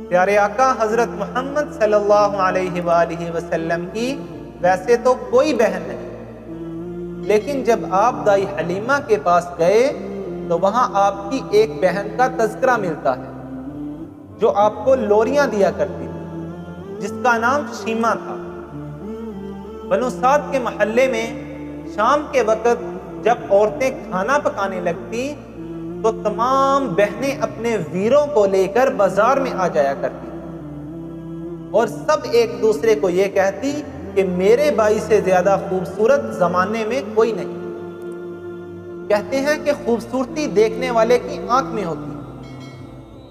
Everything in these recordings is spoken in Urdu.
پیارے آقا حضرت محمد صلی اللہ علیہ وآلہ وسلم کی ویسے تو کوئی بہن نہیں، لیکن جب آپ دائی حلیمہ کے پاس گئے تو وہاں آپ کی ایک بہن کا تذکرہ ملتا ہے جو آپ کو لوریاں دیا کرتی تھی، جس کا نام شیمہ تھا۔ بنو سعد کے محلے میں شام کے وقت جب عورتیں کھانا پکانے لگتی تو تمام بہنیں اپنے ویروں کو لے کر بازار میں آ جایا کرتی اور سب ایک دوسرے کو یہ کہتی کہ میرے بھائی سے زیادہ خوبصورت زمانے میں کوئی نہیں۔ کہتے ہیں کہ خوبصورتی دیکھنے والے کی آنکھ میں ہوتی،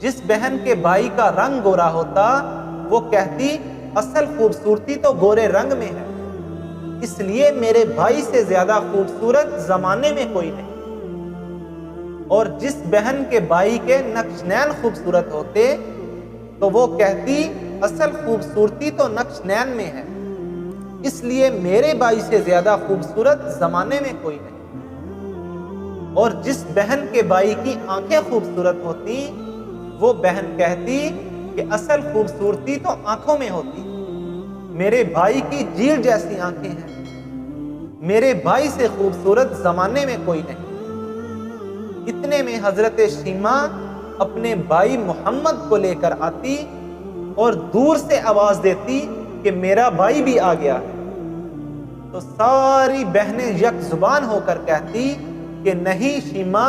جس بہن کے بھائی کا رنگ گورا ہوتا وہ کہتی اصل خوبصورتی تو گورے رنگ میں ہے، اس لیے میرے بھائی سے زیادہ خوبصورت زمانے میں کوئی نہیں۔ اور جس بہن کے بھائی کے نقش نین خوبصورت ہوتے تو وہ کہتی اصل خوبصورتی تو نقش نین میں ہے، اس لیے میرے بھائی سے زیادہ خوبصورت زمانے میں کوئی نہیں۔ اور جس بہن کے بھائی کی آنکھیں خوبصورت ہوتی وہ بہن کہتی کہ اصل خوبصورتی تو آنکھوں میں ہوتی، میرے بھائی کی جیل جیسی آنکھیں ہیں، میرے بھائی سے خوبصورت زمانے میں کوئی نہیں۔ اتنے میں حضرت شیمہ اپنے بھائی محمد کو لے کر آتی اور دور سے آواز دیتی کہ میرا بھائی بھی آ گیا ہے، تو ساری بہنیں یک زبان ہو کر کہتی کہ نہیں شیمہ،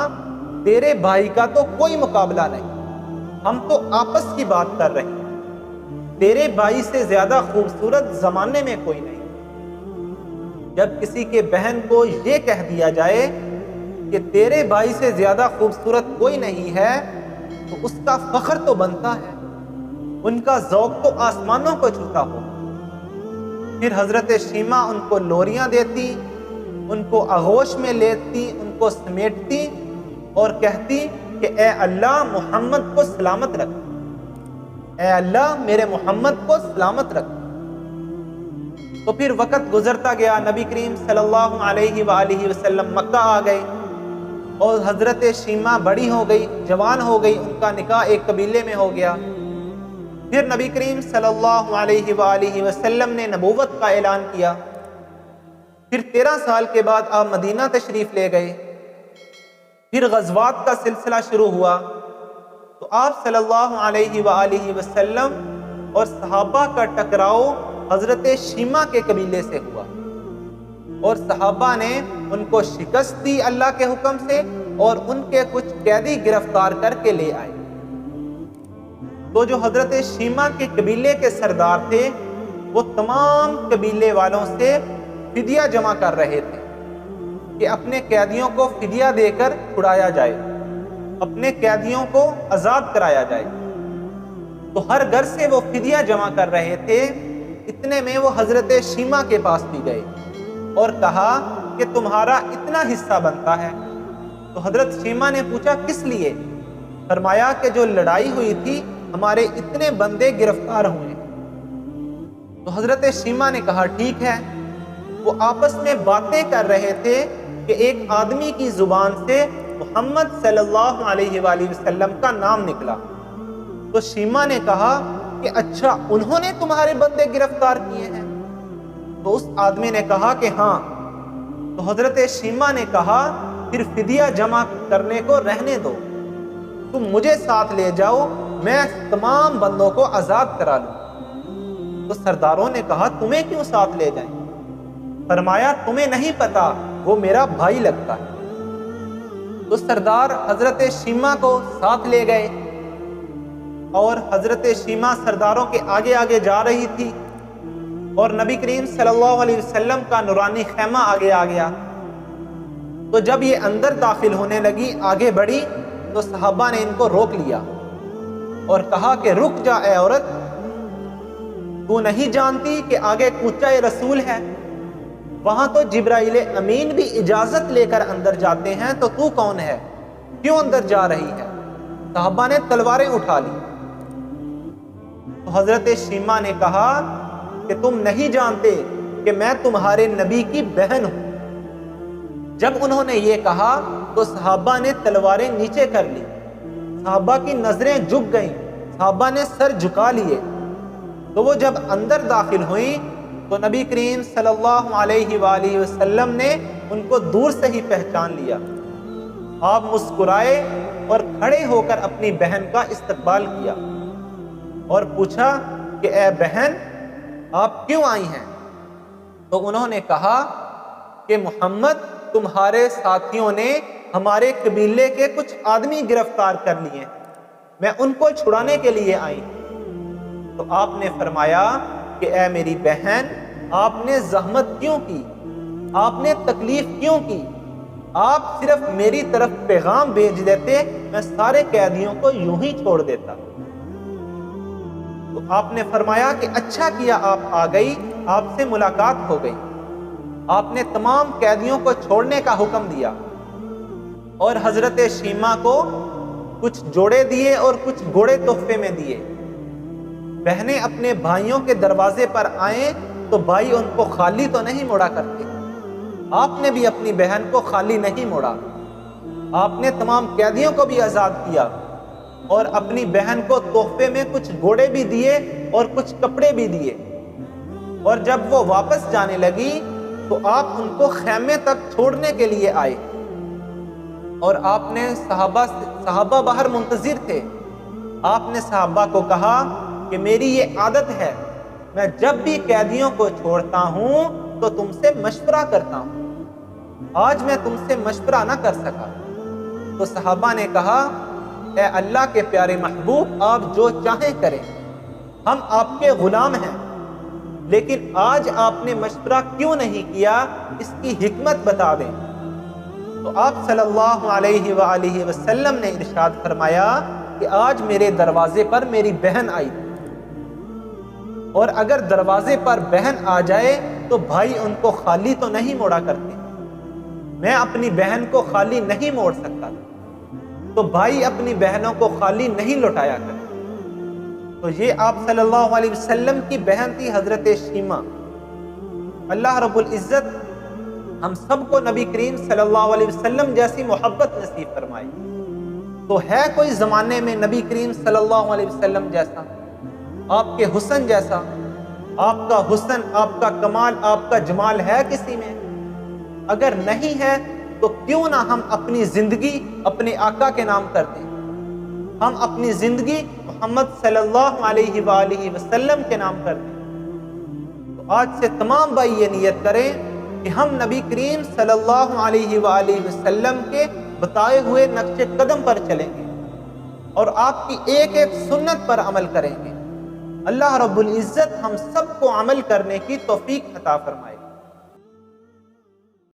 تیرے بھائی کا تو کوئی مقابلہ نہیں، ہم تو آپس کی بات کر رہے ہیں، تیرے بھائی سے زیادہ خوبصورت زمانے میں کوئی نہیں۔ جب کسی کے بہن کو یہ کہہ دیا جائے کہ تیرے بھائی سے زیادہ خوبصورت کوئی نہیں ہے تو اس کا فخر تو بنتا ہے، ان کا ذوق تو آسمانوں کو چھوتا ہو۔ پھر حضرت شیمہ ان کو لوریاں دیتی، ان کو آغوش میں لیتی، ان کو سمیٹتی اور کہتی کہ اے اللہ محمد کو سلامت رکھ، اے اللہ میرے محمد کو سلامت رکھ۔ تو پھر وقت گزرتا گیا، نبی کریم صلی اللہ علیہ وآلہ وسلم مکہ آ گئے اور حضرت شیمہ بڑی ہو گئی، جوان ہو گئی، ان کا نکاح ایک قبیلے میں ہو گیا۔ پھر نبی کریم صلی اللہ علیہ وآلہ وسلم نے نبوت کا اعلان کیا۔ پھر 13 سال کے بعد آپ مدینہ تشریف لے گئے۔ پھر غزوات کا سلسلہ شروع ہوا تو آپ صلی اللہ علیہ وآلہ وسلم اور صحابہ کا ٹکراؤ حضرت شیمہ کے قبیلے سے ہوا اور صحابہ نے ان کو شکست دی اللہ کے حکم سے اور ان کے کچھ قیدی گرفتار کر کے لے آئے۔ تو جو حضرت شیمہ کے قبیلے کے سردار تھے وہ تمام قبیلے والوں سے فدیہ جمع کر رہے تھے کہ اپنے قیدیوں کو فدیہ دے کر چھڑایا جائے، اپنے قیدیوں کو آزاد کرایا جائے۔ تو ہر گھر سے وہ فدیہ جمع کر رہے تھے۔ اتنے میں وہ حضرت شیمہ کے پاس بھی گئے اور کہا کہ تمہارا اتنا حصہ بنتا ہے۔ تو حضرت شیمہ نے پوچھا کس لیے؟ فرمایا کہ جو لڑائی ہوئی تھی ہمارے اتنے بندے گرفتار ہوئے۔ تو حضرت شیمہ نے کہا ٹھیک ہے۔ وہ آپس میں باتیں کر رہے تھے کہ ایک آدمی کی زبان سے محمد صلی اللہ علیہ وآلہ وسلم کا نام نکلا۔ تو شیمہ نے کہا کہ اچھا انہوں نے تمہارے بندے گرفتار کیے ہیں؟ تو اس آدمی نے کہا کہ ہاں۔ تو حضرت شیمہ نے کہا پھر فدیہ جمع کرنے کو رہنے دو، تم مجھے ساتھ لے جاؤ، میں تمام بندوں کو آزاد کرا لوں۔ تو سرداروں نے کہا تمہیں کیوں ساتھ لے جائیں؟ فرمایا تمہیں نہیں پتا وہ میرا بھائی لگتا ہے۔ تو سردار حضرت شیمہ کو ساتھ لے گئے اور حضرت شیمہ سرداروں کے آگے آگے جا رہی تھی اور نبی کریم صلی اللہ علیہ وسلم کا نورانی خیمہ آگے آ گیا۔ تو جب یہ اندر داخل ہونے لگی، آگے بڑھی، تو صحابہ نے ان کو روک لیا اور کہا کہ رک جا اے عورت، تو نہیں جانتی کہ آگے کوچہ رسول ہے، وہاں تو جبرائیل امین بھی اجازت لے کر اندر جاتے ہیں، تو تو کون ہے، کیوں اندر جا رہی ہے؟ صحابہ نے تلواریں اٹھا لی۔ تو حضرت شیمہ نے کہا کہ تم نہیں جانتے کہ میں تمہارے نبی کی بہن ہوں۔ جب انہوں نے یہ کہا تو صحابہ نے تلواریں نیچے کر لی، صحابہ کی نظریں جھک گئیں، صحابہ نے سر جھکا لیے۔ تو وہ جب اندر داخل ہوئیں تو نبی کریم صلی اللہ علیہ وآلہ وسلم نے ان کو دور سے ہی پہچان لیا۔ آپ مسکرائے اور کھڑے ہو کر اپنی بہن کا استقبال کیا اور پوچھا کہ اے بہن، آپ کیوں آئی ہیں؟ تو انہوں نے کہا کہ محمد، تمہارے ساتھیوں نے ہمارے قبیلے کے کچھ آدمی گرفتار کر لیے، میں ان کو چھڑانے کے لیے آئی۔ تو آپ نے فرمایا کہ اے میری بہن، آپ نے زحمت کیوں کی؟ آپ نے تکلیف کیوں کی؟ آپ صرف میری طرف پیغام بھیج دیتے، میں سارے قیدیوں کو یوں ہی چھوڑ دیتا۔ تو آپ نے فرمایا کہ اچھا کیا آپ آ گئی، آپ سے ملاقات ہو گئی۔ آپ نے تمام قیدیوں کو چھوڑنے کا حکم دیا اور حضرت شیمہ کو کچھ جوڑے دیے اور کچھ گھوڑے تحفے میں دیے۔ بہنیں اپنے بھائیوں کے دروازے پر آئیں تو بھائی ان کو خالی تو نہیں موڑا کرتے، آپ نے بھی اپنی بہن کو خالی نہیں موڑا۔ آپ نے تمام قیدیوں کو بھی آزاد کیا اور اپنی بہن کو تحفے میں کچھ گھوڑے بھی دیے اور کچھ کپڑے بھی دیے۔ اور جب وہ واپس جانے لگی تو آپ ان کو خیمے تک چھوڑنے کے لیے آئے اور آپ نے صحابہ باہر منتظر تھے۔ آپ نے صحابہ کو کہا کہ میری یہ عادت ہے، میں جب بھی قیدیوں کو چھوڑتا ہوں تو تم سے مشورہ کرتا ہوں، آج میں تم سے مشورہ نہ کر سکا۔ تو صحابہ نے کہا اے اللہ کے پیارے محبوب، آپ جو چاہیں کریں، ہم آپ کے غلام ہیں، لیکن آج آپ نے مشورہ کیوں نہیں کیا، اس کی حکمت بتا دیں۔ تو آپ صلی اللہ علیہ وآلہ وسلم نے ارشاد فرمایا کہ آج میرے دروازے پر میری بہن آئی تھی، اور اگر دروازے پر بہن آ جائے تو بھائی ان کو خالی تو نہیں موڑا کرتے، میں اپنی بہن کو خالی نہیں موڑ سکتا، تو بھائی اپنی بہنوں کو خالی نہیں لوٹایا کرتے۔ تو یہ آپ صلی اللہ علیہ وسلم کی بہن تھی حضرت شیمہ۔ اللہ رب العزت ہم سب کو نبی کریم صلی اللہ علیہ وسلم جیسی محبت نصیب فرمائے۔ تو ہے کوئی زمانے میں نبی کریم صلی اللہ علیہ وسلم جیسا، آپ کے حسن جیسا؟ آپ کا حسن، آپ کا کمال، آپ کا جمال ہے کسی میں؟ اگر نہیں ہے تو کیوں نہ ہم اپنی زندگی اپنے آقا کے نام کر دیں، ہم اپنی زندگی محمد صلی اللہ علیہ وآلہ وسلم کے نام کر دیں۔ تو آج سے تمام بھائی یہ نیت کریں کہ ہم نبی کریم صلی اللہ علیہ وآلہ وسلم کے بتائے ہوئے نقش قدم پر چلیں گے اور آپ کی ایک ایک سنت پر عمل کریں گے۔ اللہ رب العزت ہم سب کو عمل کرنے کی توفیق عطا فرمائے۔